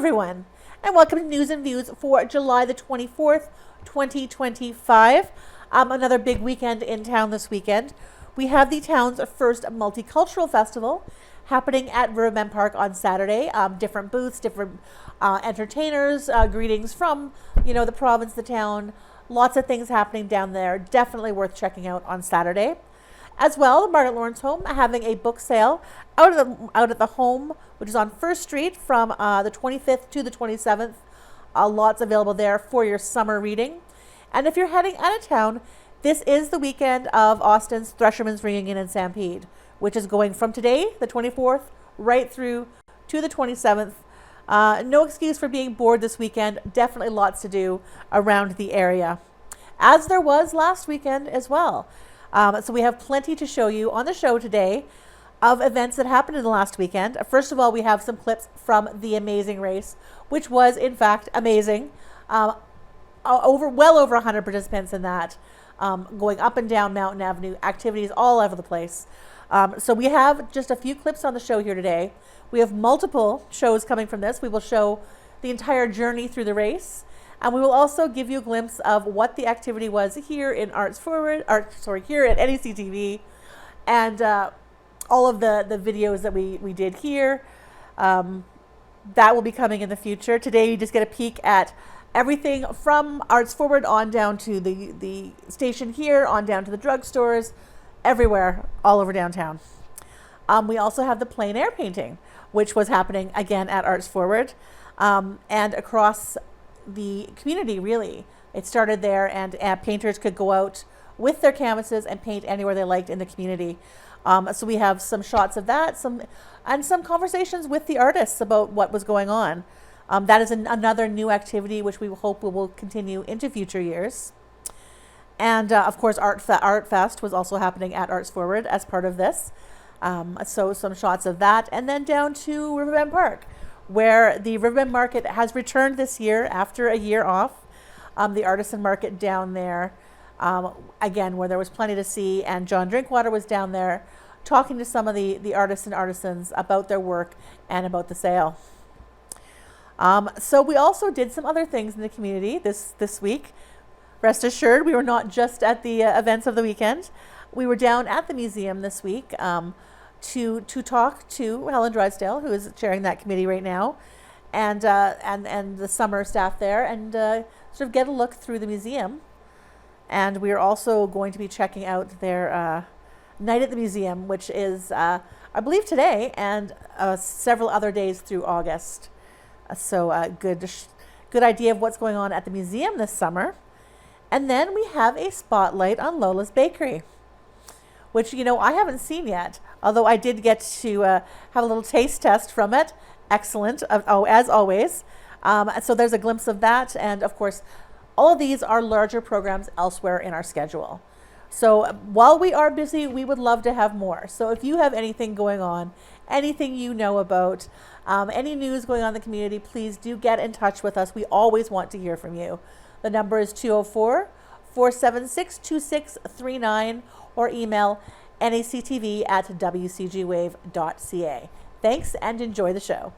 everyone, and welcome to News and Views for July the 24th, 2025. Another big weekend in town this weekend. We have the town's first multicultural festival happening at Riverbend Park on Saturday. Different booths, different entertainers, greetings from, the province, the town. Lots of things happening down there. Definitely worth checking out on Saturday. As well, Margaret Lawrence Home having a book sale out at the home, which is on First Street from the 25th to the 27th. Lots available there for your summer reading. And if you're heading out of town, this is the weekend of Austin's Thresherman's Reunion and Stampede, which is going from today, the 24th, right through to the 27th. No excuse for being bored this weekend. Definitely lots to do around the area, as there was last weekend as well. So we have plenty to show you on the show today of events that happened in the last weekend. First of all, we have some clips from the amazing race, which was in fact amazing. Well over 100 participants in that, going up and down Mountain Avenue, activities all over the place. So we have just a few clips on the show here today. We have multiple shows coming from this. We will show the entire journey through the race. And we will also give you a glimpse of what the activity was here in here at NECTV, and all of the videos that we did here. That will be coming in the future. Today you just get a peek at everything from Arts Forward on down to the station here, on down to the drugstores, everywhere, all over downtown. We also have the plein air painting, which was happening again at Arts Forward, and across the community, really. It started there, and painters could go out with their canvases and paint anywhere they liked in the community. So we have some shots of that, some conversations with the artists about what was going on. That is another new activity which we hope will continue into future years. And of course, Art Fest was also happening at Arts Forward as part of this. So some shots of that, and then down to Riverbend Park, where the Riverbend Market has returned this year after a year off. The artisan market down there, again, where there was plenty to see, and John Drinkwater was down there talking to some of the artists and artisans about their work and about the sale. So we also did some other things in the community this week. Rest assured, we were not just at the events of the weekend. We were down at the museum this week to talk to Helen Drysdale, who is chairing that committee right now, and the summer staff there, and sort of get a look through the museum. And we are also going to be checking out their night at the museum, which is, I believe, today, and several other days through August. So good idea of what's going on at the museum this summer. And then we have a spotlight on Lola's Bakery, which, I haven't seen yet, although I did get to have a little taste test from it. Excellent, as always. So there's a glimpse of that. And of course, all of these are larger programs elsewhere in our schedule. So while we are busy, we would love to have more. So if you have anything going on, anything you know about, any news going on in the community, please do get in touch with us. We always want to hear from you. The number is 204-476-2639, or email nactv@wcgwave.ca. Thanks, and enjoy the show.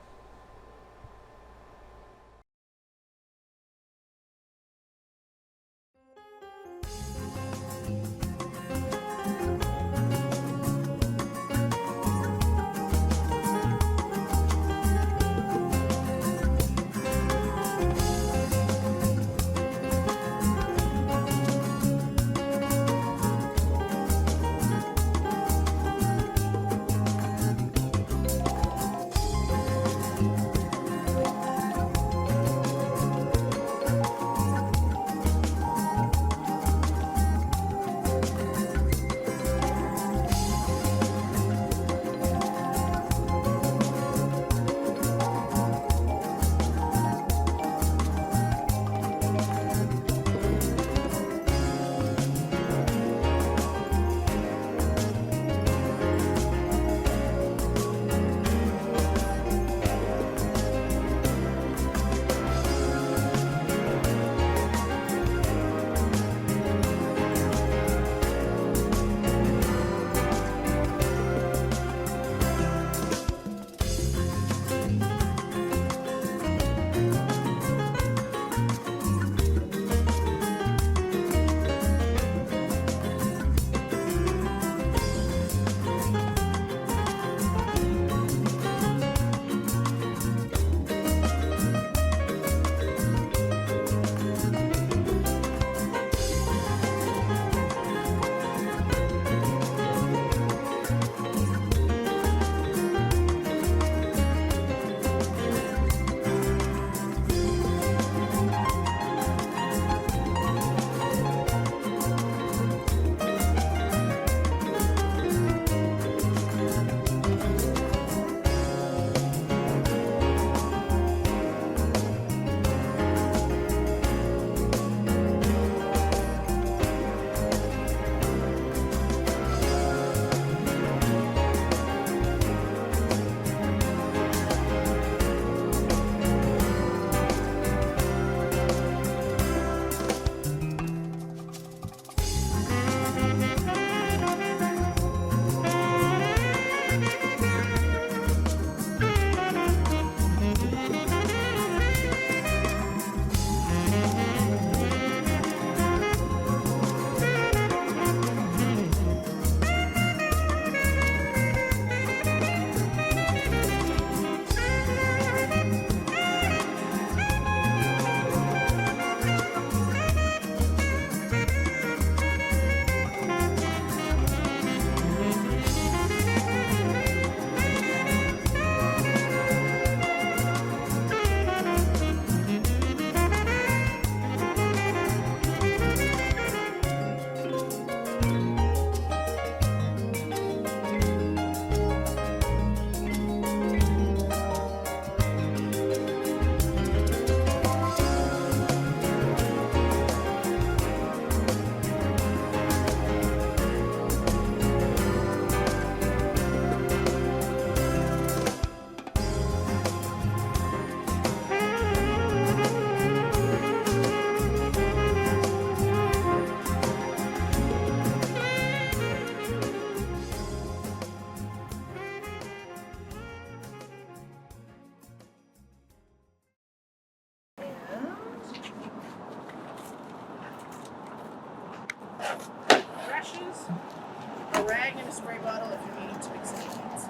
rag and a spray bottle if you're needing to mix any paints.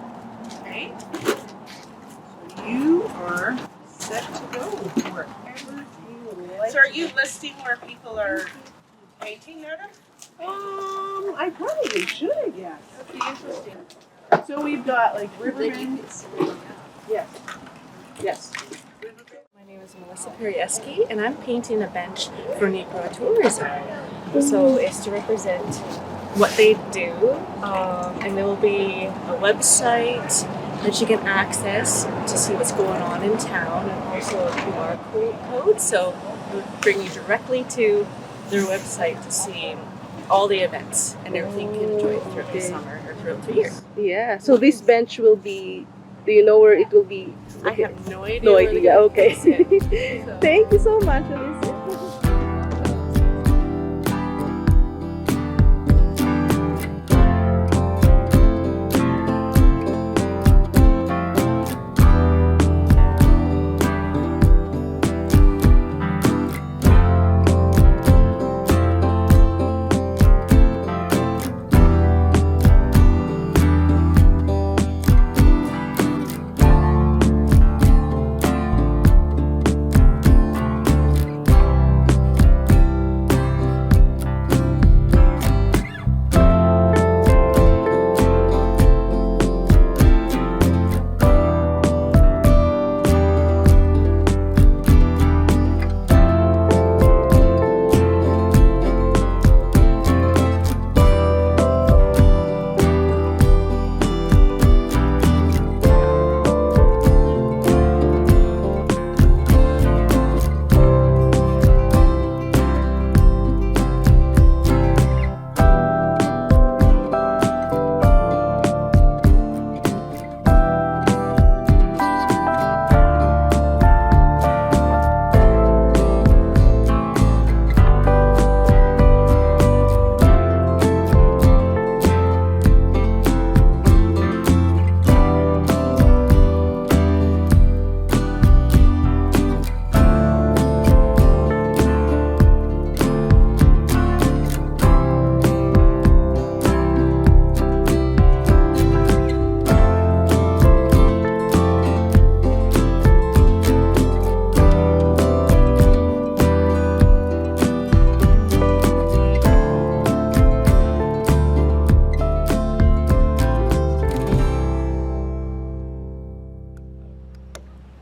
Okay? So you are set to go wherever you like. So are you listing where people are painting, Adam? I probably should, I guess. That'd be interesting. So we've got like Riverbend. Yes. Yes. My name is Melissa Perieski, and I'm painting a bench for Neepawa Tourism. So it's to represent what they do, and there will be a website that you can access to see what's going on in town, and also a QR code. So it'll bring you directly to their website to see all the events and everything you can enjoy throughout the summer or throughout the year. Yeah. So this bench will be. Do you know where it will be? I have no idea. No idea. Okay. So. Thank you so much, Alicia.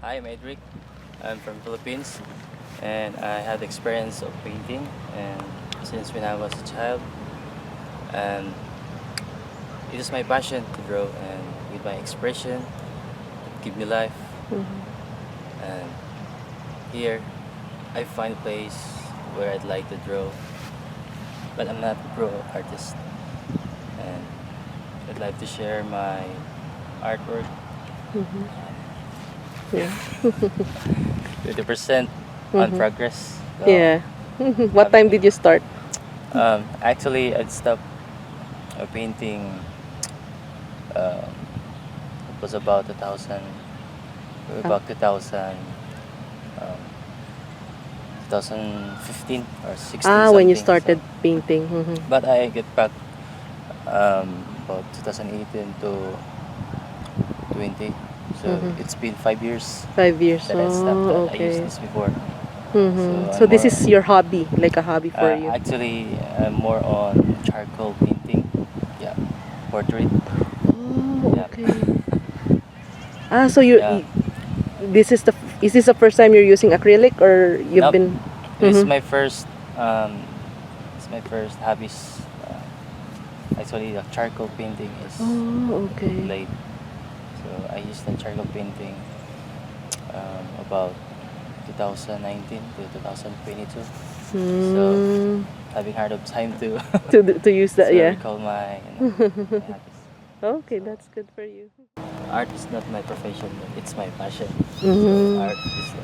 Hi, I'm Edric. I'm from Philippines, and I had experience of painting and since when I was a child, and it is my passion to draw, and with my expression it give me life. And here I find a place where I'd like to draw, but I'm not a pro artist, and I'd like to share my artwork. Yeah. 50% on progress. So, Yeah. What time did you start? Actually, I'd stopped painting. It was about 2000, about 2015 or 16. When you something. started So, painting. but I get back about 2018 to 20. So it's been 5 years 5 years. that I stopped. Oh, I used okay. this before. So I'm this more- is your hobby, like a hobby for you. Actually, I'm more on charcoal painting. Yeah, portrait. Oh, Yeah. okay. So you, Yeah. is this the first time you're using acrylic, or you've Nope. been? This is Mhm. my first. It's my first hobbies. Actually, the charcoal painting is Oh, okay. late. So I used the charcoal painting about 2019 to 2022. Mm, Having hard of time to to use that, to yeah. recall my, my hobbies. Okay, that's good for you. Art is not my profession, but it's my passion. Mhm. So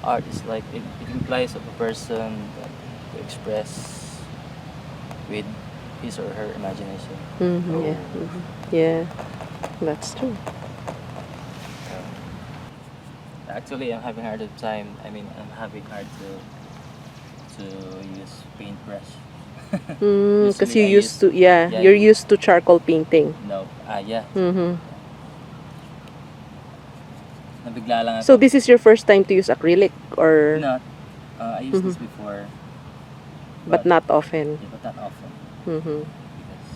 art is like it implies of a person that to express with his or her imagination. Yeah. Yeah, that's true. Actually, I'm having hard time. I mean, I'm having hard to use paintbrush. Because Usually you I used to, yeah, yeah, you're used to charcoal painting. No, yeah. Mm-hmm. Nabigla lang So ako. this is your first time to use acrylic, or Not, I used this before, but not often. yeah, but not often Mm-hmm. because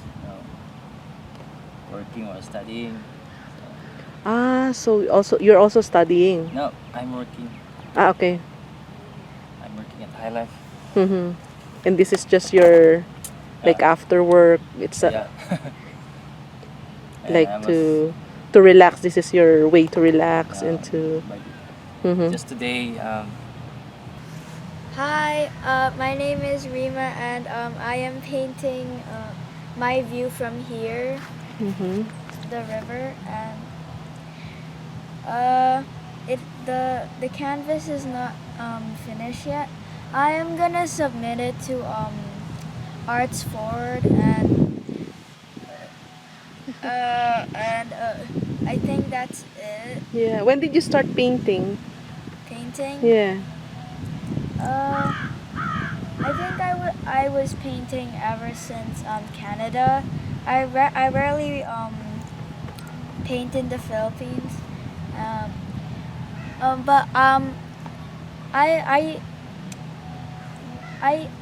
working or studying. Ah, so also you're also studying. No, I'm working. Ah, okay. I'm working at High Life. Mm-hmm. And this is just your like after work. It's Yeah. And like I was, to relax. This is your way to relax and to. but Mm-hmm. just today, Hi, my name is Rima, and I am painting my view from here, Mm-hmm. the river, and the canvas is not finished yet. I am gonna submit it to Arts Forward, and I think that's it. Yeah. When did you start painting? Painting. Yeah. I think I was painting ever since Canada. I rarely paint in the Philippines. But I,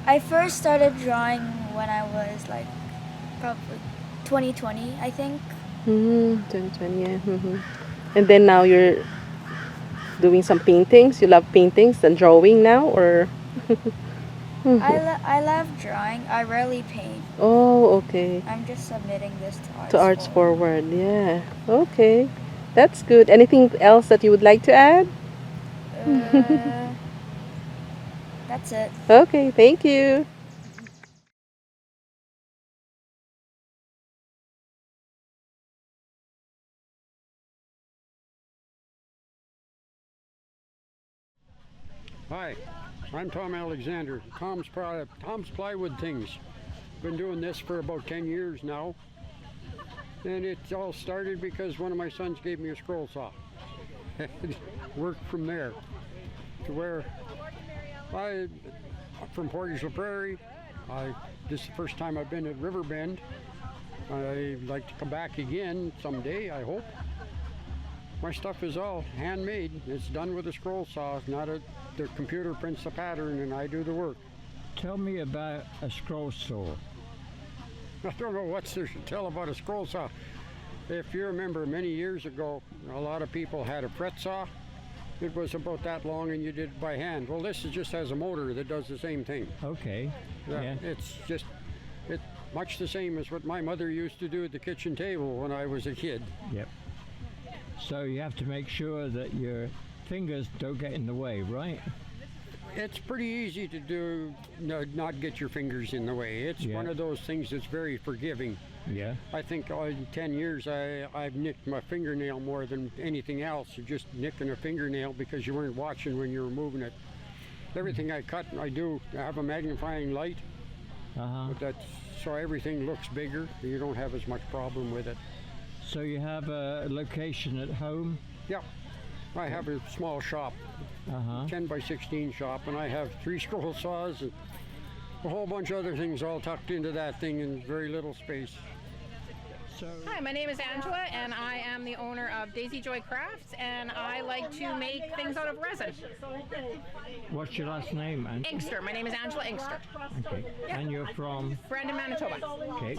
I first started drawing when I was like probably 2020, I think. Mm-hmm. 2020, yeah. Mm-hmm. And then now you're doing some paintings. You love paintings and drawing now, or? I love drawing. I rarely paint. Oh, okay. I'm just submitting this to Arts To Arts Forward. Forward, yeah. Okay. That's good. Anything else that you would like to add? That's it. Okay, thank you. Hi, I'm Tom Alexander, Tom's Plywood Things. Been doing this for about 10 years now. And it all started because one of my sons gave me a scroll saw. Worked from there to where I'm from Portage La Prairie. This is the first time I've been at Riverbend. I'd like to come back again someday, I hope. My stuff is all handmade. It's done with a scroll saw. The computer prints the pattern and I do the work. Tell me about a scroll saw. I don't know what there to tell about a scroll saw. If you remember, many years ago, a lot of people had a fret saw. It was about that long and you did it by hand. Well, this just has a motor that does the same thing. Okay. Yeah. It's much the same as what my mother used to do at the kitchen table when I was a kid. Yep. So you have to make sure that your fingers don't get in the way, right? It's pretty easy to do, not get your fingers in the way. It's one of those things that's very forgiving. Yeah. I think in 10 years I've nicked my fingernail more than anything else. You're just nicking a fingernail because you weren't watching when you were moving it. Everything I cut, I have a magnifying light. So everything looks bigger. You don't have as much problem with it. So you have a location at home? Yeah. I have a small shop, 10 by 16 shop, and I have 3 scroll saws and a whole bunch of other things all tucked into that thing in very little space. Hi, my name is Angela, and I am the owner of Daisy Joy Crafts, and I like to make things out of resin. What's your last name? Inkster. My name is Angela Inkster. Okay. Yeah. And you're from? Brandon, Manitoba. Okay.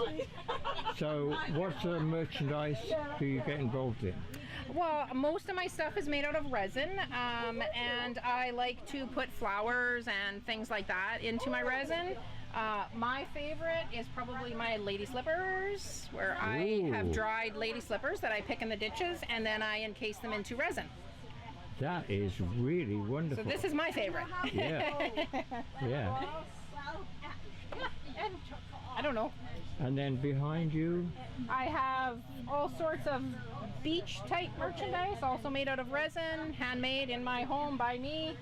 So what merchandise do you get involved in? Well, most of my stuff is made out of resin, and I like to put flowers and things like that into my resin. My favorite is probably my lady slippers, where I have dried lady slippers that I pick in the ditches, and then I encase them into resin. That is really wonderful. So this is my favorite. Yeah. Yeah. And I don't know. And then behind you? I have all sorts of beach type merchandise, also made out of resin, handmade in my home by me.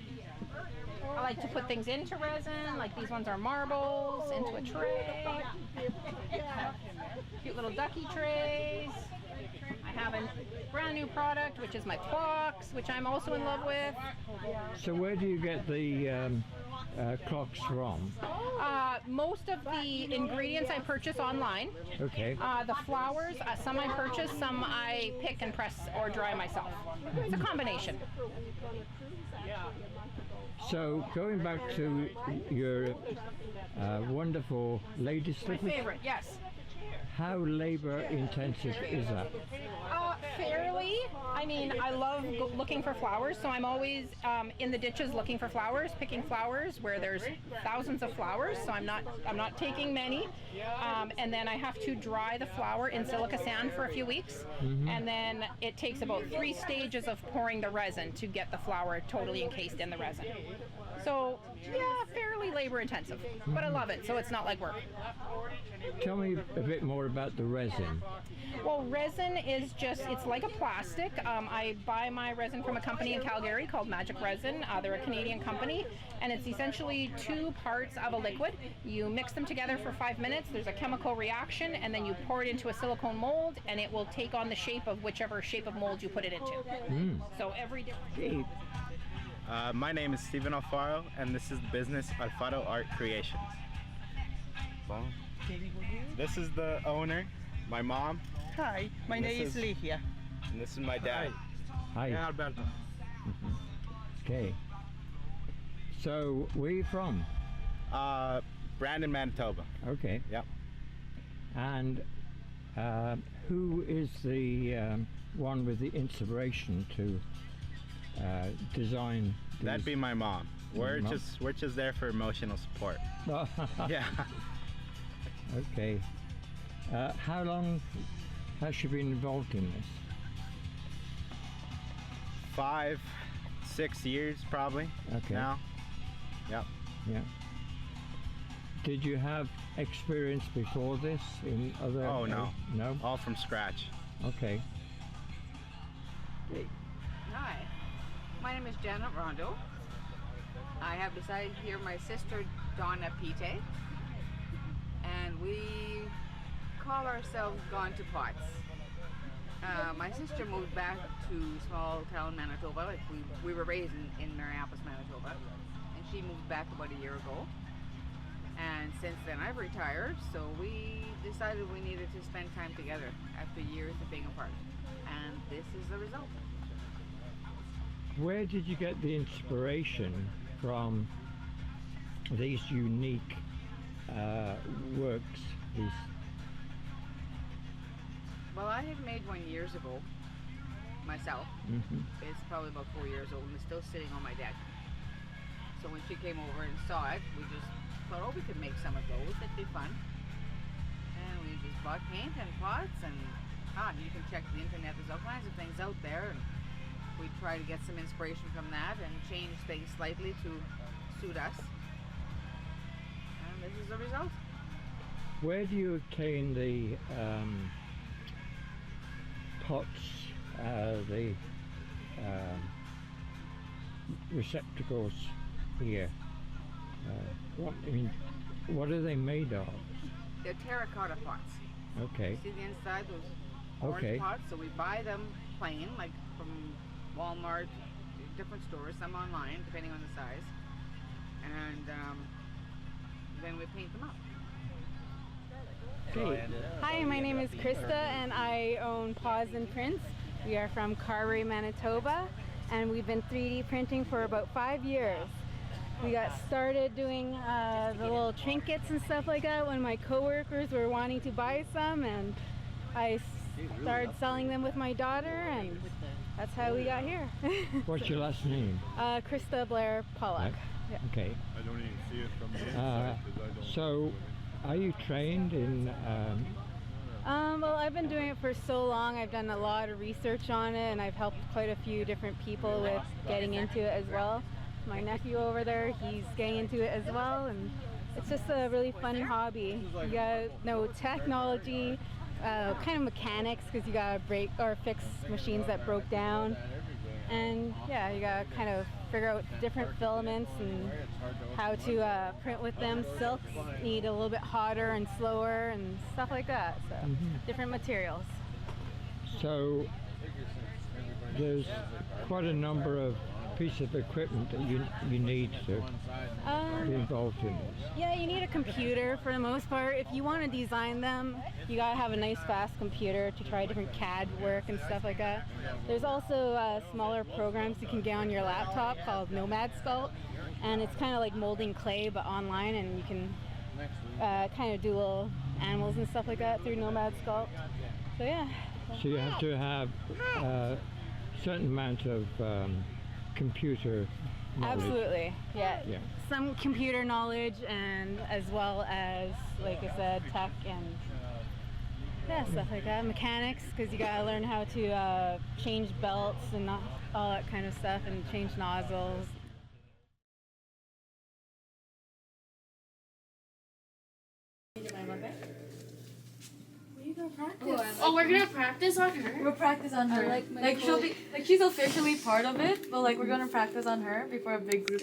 I like to put things into resin, like these ones are marbles, into a tray. Cute little ducky trays. I have a brand new product, which is my clocks, which I'm also in love with. So where do you get the clocks from? Most of the ingredients I purchase online. Okay. The flowers, some I purchase, some I pick and press or dry myself. It's a combination. So going back to your wonderful lady My slippers, favorite, yes. how labor intensive is that? Fairly. I mean, I love looking for flowers, so I'm always in the ditches looking for flowers, picking flowers where there's thousands of flowers. So I'm not taking many, and then I have to dry the flower in silica sand for a few weeks, and then it takes about 3 stages of pouring the resin to get the flower totally encased in the resin. So yeah, fairly labor intensive, but I love it, so it's not like work. Tell me a bit more about the resin. Well, resin is just, it's like a plastic. I buy my resin from a company in Calgary called Magic Resin. They're a Canadian company, and it's essentially 2 parts of a liquid. You mix them together for 5 minutes, there's a chemical reaction, and then you pour it into a silicone mold, and it will take on the shape of whichever shape of mold you put it into. So every different... My name is Steven Alfaro, and this is the business Alfaro Art Creations. Bon. This is the owner, my mom. Hi, my name is Ligia. And this is my dad. Hi. Yeah, Alberto. Okay. So where are you from? Brandon, Manitoba. Okay. Yep. And who is the one with the inspiration to design these? That'd be my mom. We're just there for emotional support. Yeah. Okay. How long has she been involved in this? 5, 6 years probably. Okay. Now. Yep. Yeah. Did you have experience before this in other? Oh no. No. All from scratch. Okay. Hi, my name is Janet Rondo. I have beside here my sister Donna Pite, and we call ourselves Gone to Pots. My sister moved back to small town Manitoba, like we were raised in Minneapolis, Manitoba, and she moved back about a year ago. And since then I've retired, so we decided we needed to spend time together after years of being apart. And this is the result. Where did you get the inspiration from these unique works? Well, I had made one years ago myself. It's probably about 4 years old and it's still sitting on my deck. So when she came over and saw it, we just thought, oh, we could make some of those. It'd be fun. And we just bought paint and pots, and you can check the internet. There's all kinds of things out there. And we try to get some inspiration from that and change things slightly to suit us. And this is the result. Where do you obtain the pots, the receptacles here? What are they made of? They're terracotta pots. Okay. See the inside, those orange pots? So we buy them plain, like from Walmart, different stores, some online, depending on the size. And then we paint them up. Okay. Hi, my name is Krista and I own Paws and Prints. We are from Carberry, Manitoba, and we've been 3D printing for about 5 years. We got started doing the little trinkets and stuff like that when my coworkers were wanting to buy some, and I started selling them with my daughter, and that's how we got here. What's your last name? Krista Blair Pollock. Yeah. Okay. I don't even see it from the inside. So, are you trained in? Well, I've been doing it for so long. I've done a lot of research on it, and I've helped quite a few different people with getting into it as well. My nephew over there, he's getting into it as well, and it's just a really fun hobby. You gotta know technology, kind of mechanics, because you gotta break or fix machines that broke down, and yeah, you gotta kind of figure out different filaments and how to print with them. Silks need a little bit hotter and slower and stuff like that, so different materials. So there's quite a number of piece of equipment that you need to be involved in this? Yeah, you need a computer for the most part. If you want to design them, you gotta have a nice fast computer to try different CAD work and stuff like that. There's also smaller programs you can get on your laptop called Nomad Sculpt, and it's kind of like molding clay but online, and you can kind of do little animals and stuff like that through Nomad Sculpt. So yeah. So you have to have a certain amount of computer knowledge. Absolutely, yeah. Some computer knowledge, and as well as, like I said, tech and stuff like that. Mechanics, because you gotta learn how to change belts and all that kind of stuff, and change nozzles. Oh, we're gonna practice on her. We'll practice on her. Like she'll be she's officially part of it, but like we're gonna practice on her before a big group.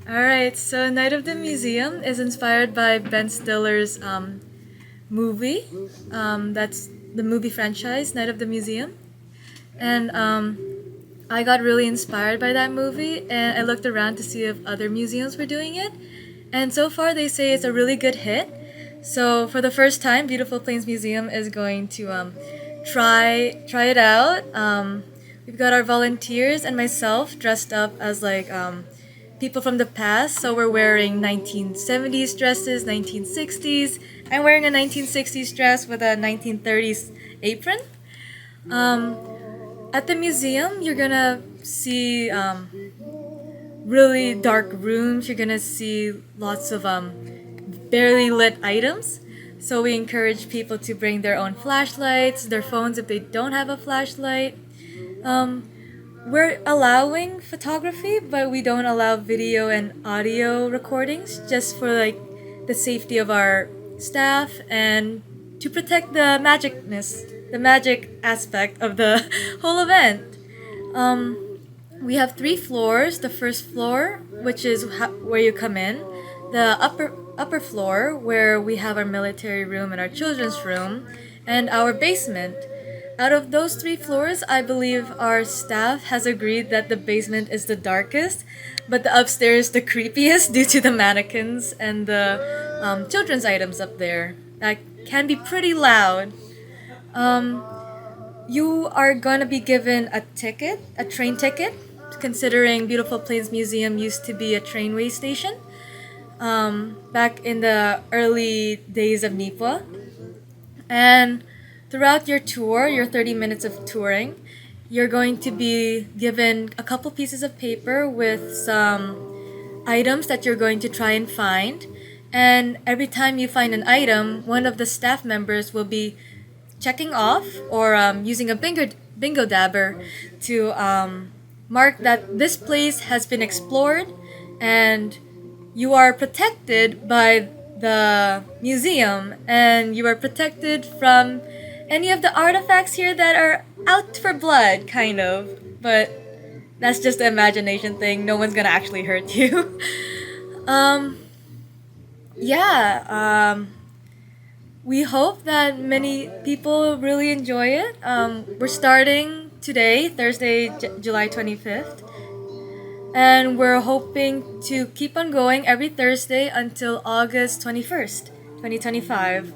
Alright, so Night of the Museum is inspired by Ben Stiller's movie. That's the movie franchise, Night of the Museum. And I got really inspired by that movie, and I looked around to see if other museums were doing it. And so far they say it's a really good hit. So for the first time, Beautiful Plains Museum is going to try it out. We've got our volunteers and myself dressed up as like people from the past. So we're wearing 1970s dresses, 1960s. I'm wearing a 1960s dress with a 1930s apron. At the museum, you're gonna see really dark rooms. You're gonna see lots of barely lit items. So we encourage people to bring their own flashlights, their phones if they don't have a flashlight. We're allowing photography, but we don't allow video and audio recordings, just for like the safety of our staff and to protect the magic aspect of the whole event. We have 3 floors. The first floor, which is where you come in. The upper floor, where we have our military room and our children's room, and our basement. Out of those 3 floors, I believe our staff has agreed that the basement is the darkest, but the upstairs the creepiest due to the mannequins and the children's items up there. That can be pretty loud. You are gonna be given a train ticket, considering Beautiful Plains Museum used to be a trainway station. Back in the early days of Neepawa. And throughout your tour, your 30 minutes of touring, you're going to be given a couple pieces of paper with some items that you're going to try and find. And every time you find an item, one of the staff members will be checking off or using a bingo dabber to mark that this place has been explored, and you are protected by the museum, and you are protected from any of the artifacts here that are out for blood, kind of. But that's just the imagination thing. No one's gonna actually hurt you. We hope that many people really enjoy it. We're starting today, Thursday, July 25th. And we're hoping to keep on going every Thursday until August 21st, 2025.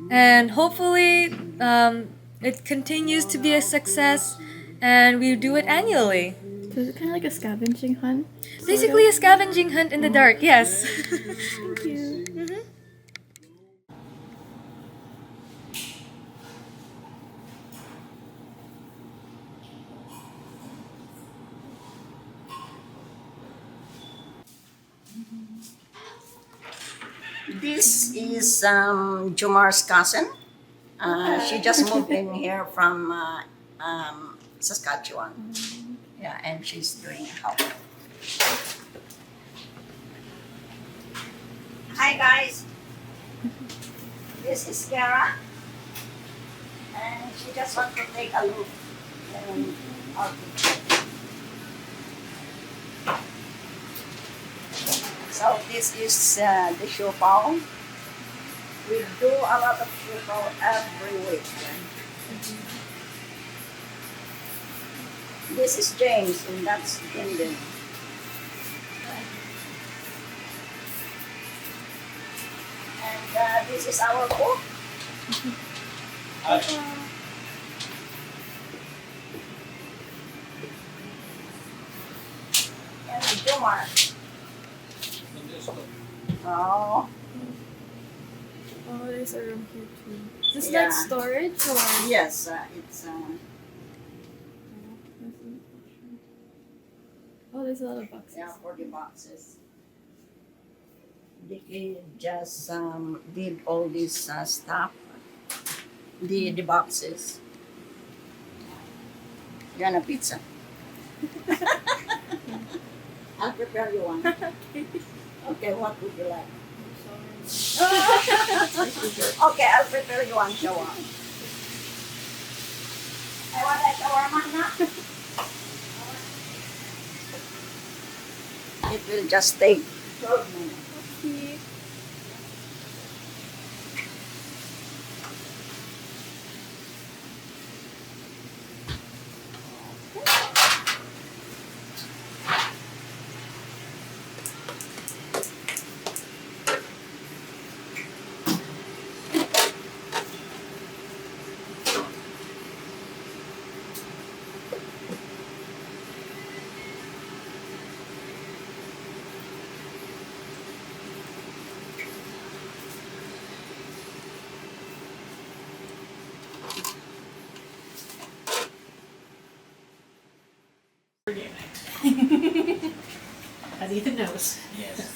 And hopefully it continues to be a success, and we do it annually. So is it kind of like a scavenging hunt? Basically a scavenging hunt in the dark, yes. Thank you. This is Jumar's cousin. She just moved in here from Saskatchewan. Yeah, and she's doing help. Hi guys. This is Kara. And she just wants to take a look in our picture. So this is the show pau. We do a lot of show pau every week. This is James, and that's Linden. And this is our cook. And Jomar. Oh. Oh, there's a room here too. Is this Yeah. like storage or? Yes, it's. Oh, there's a lot of boxes. Yeah, for the boxes. They just did all this stuff. The boxes. You want a pizza? I'll prepare you one. Okay, what would you like? Okay, I'll prepare you one shawarma. I want a shawarma now. It will just take 12 minutes. Okay. As Ethan knows. Yes.